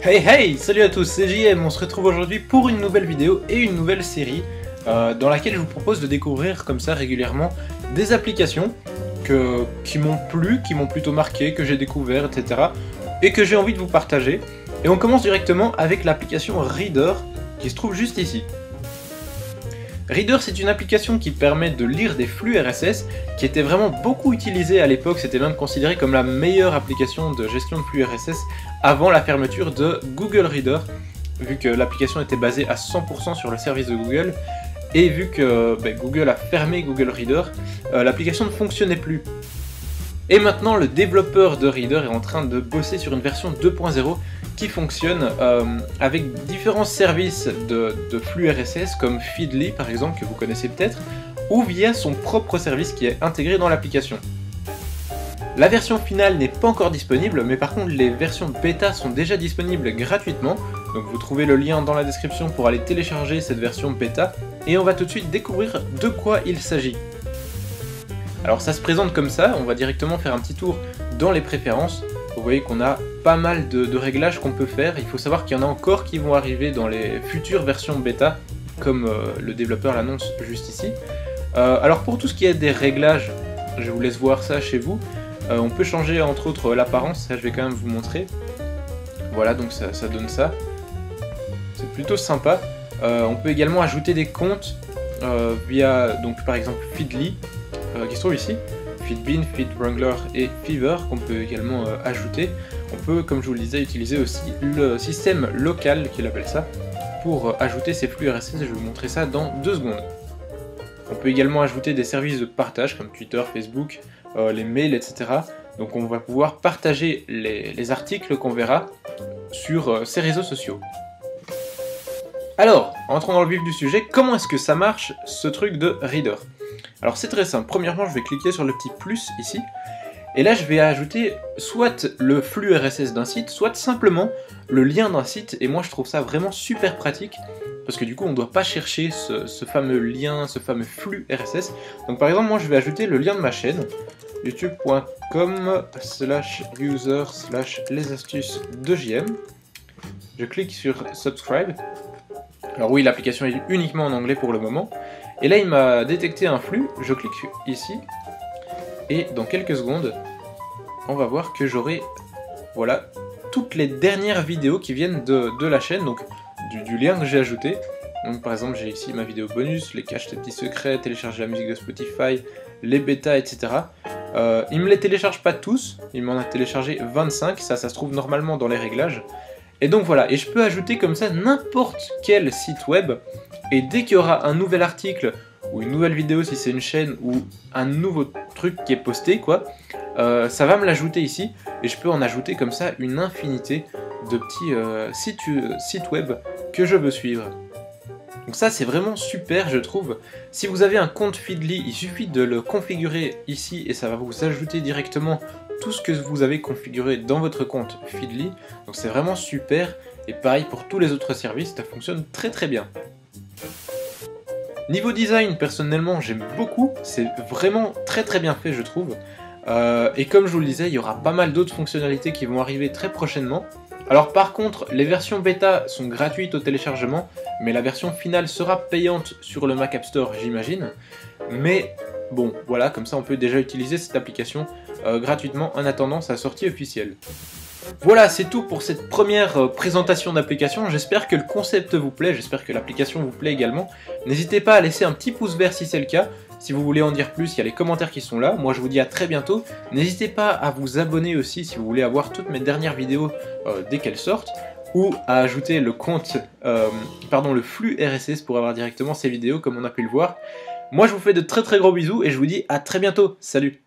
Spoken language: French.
Hey hey, salut à tous, c'est JM, on se retrouve aujourd'hui pour une nouvelle vidéo et une nouvelle série dans laquelle je vous propose de découvrir comme ça régulièrement des applications qui m'ont plu, qui m'ont plutôt marqué, que j'ai découvert, etc. et que j'ai envie de vous partager. Et on commence directement avec l'application Reader qui se trouve juste ici. Reader, c'est une application qui permet de lire des flux RSS, qui était vraiment beaucoup utilisée à l'époque, c'était même considéré comme la meilleure application de gestion de flux RSS avant la fermeture de Google Reader, vu que l'application était basée à 100% sur le service de Google, et vu que Google a fermé Google Reader, l'application ne fonctionnait plus. Et maintenant, le développeur de Reader est en train de bosser sur une version 2.0 qui fonctionne avec différents services de flux RSS comme Feedly par exemple, que vous connaissez peut-être, ou via son propre service qui est intégré dans l'application. La version finale n'est pas encore disponible, mais par contre les versions bêta sont déjà disponibles gratuitement, donc vous trouvez le lien dans la description pour aller télécharger cette version bêta, et on va tout de suite découvrir de quoi il s'agit. Alors ça se présente comme ça, on va directement faire un petit tour dans les préférences. Vous voyez qu'on a pas mal de réglages qu'on peut faire, il faut savoir qu'il y en a encore qui vont arriver dans les futures versions bêta, comme le développeur l'annonce juste ici. Alors pour tout ce qui est des réglages, je vous laisse voir ça chez vous. On peut changer entre autres l'apparence, ça je vais quand même vous montrer. Voilà, donc ça donne ça. C'est plutôt sympa. On peut également ajouter des comptes via, donc par exemple Feedly, qui se trouve ici. Feedbean, FeedWrangler et Fever qu'on peut également ajouter. On peut, comme je vous le disais, utiliser aussi le système local, qu'il appelle ça, pour ajouter ces flux RSS. Je vais vous montrer ça dans 2 secondes. On peut également ajouter des services de partage comme Twitter, Facebook, les mails, etc. Donc on va pouvoir partager les articles qu'on verra sur ces réseaux sociaux. Alors, entrons dans le vif du sujet, comment est-ce que ça marche ce truc de Reader ? Alors c'est très simple, premièrement je vais cliquer sur le petit plus ici, et là je vais ajouter soit le flux RSS d'un site, soit simplement le lien d'un site, et moi je trouve ça vraiment super pratique, parce que du coup on ne doit pas chercher ce fameux lien, ce fameux flux RSS. Donc par exemple moi je vais ajouter le lien de ma chaîne, youtube.com/user/les astuces de JM. Je clique sur subscribe. Alors oui, l'application est uniquement en anglais pour le moment. Et là, il m'a détecté un flux. Je clique ici. Et dans quelques secondes, on va voir que j'aurai voilà, toutes les dernières vidéos qui viennent de la chaîne, donc du lien que j'ai ajouté. Donc par exemple, j'ai ici ma vidéo bonus, les caches des petits secrets, télécharger la musique de Spotify, les bêtas, etc. Il me les télécharge pas tous, il m'en a téléchargé 25, ça se trouve normalement dans les réglages. Et donc voilà, et je peux ajouter comme ça n'importe quel site web, et dès qu'il y aura un nouvel article, ou une nouvelle vidéo si c'est une chaîne, ou un nouveau truc qui est posté, quoi, ça va me l'ajouter ici, et je peux en ajouter comme ça une infinité de petits sites web que je veux suivre. Donc ça c'est vraiment super je trouve. Si vous avez un compte Feedly, il suffit de le configurer ici, et ça va vous ajouter directement tout ce que vous avez configuré dans votre compte Feedly, donc c'est vraiment super, et pareil pour tous les autres services, ça fonctionne très très bien. Niveau design, personnellement j'aime beaucoup, c'est vraiment très très bien fait je trouve, et comme je vous le disais, il y aura pas mal d'autres fonctionnalités qui vont arriver très prochainement. Alors par contre, les versions bêta sont gratuites au téléchargement, mais la version finale sera payante sur le Mac App Store j'imagine, mais bon, voilà, comme ça on peut déjà utiliser cette application gratuitement en attendant sa sortie officielle. Voilà, c'est tout pour cette première présentation d'application. J'espère que le concept vous plaît, j'espère que l'application vous plaît également. N'hésitez pas à laisser un petit pouce vert si c'est le cas. Si vous voulez en dire plus, il y a les commentaires qui sont là. Moi je vous dis à très bientôt. N'hésitez pas à vous abonner aussi si vous voulez avoir toutes mes dernières vidéos dès qu'elles sortent, ou à ajouter le le flux RSS pour avoir directement ces vidéos comme on a pu le voir. Moi je vous fais de très très gros bisous et je vous dis à très bientôt. Salut!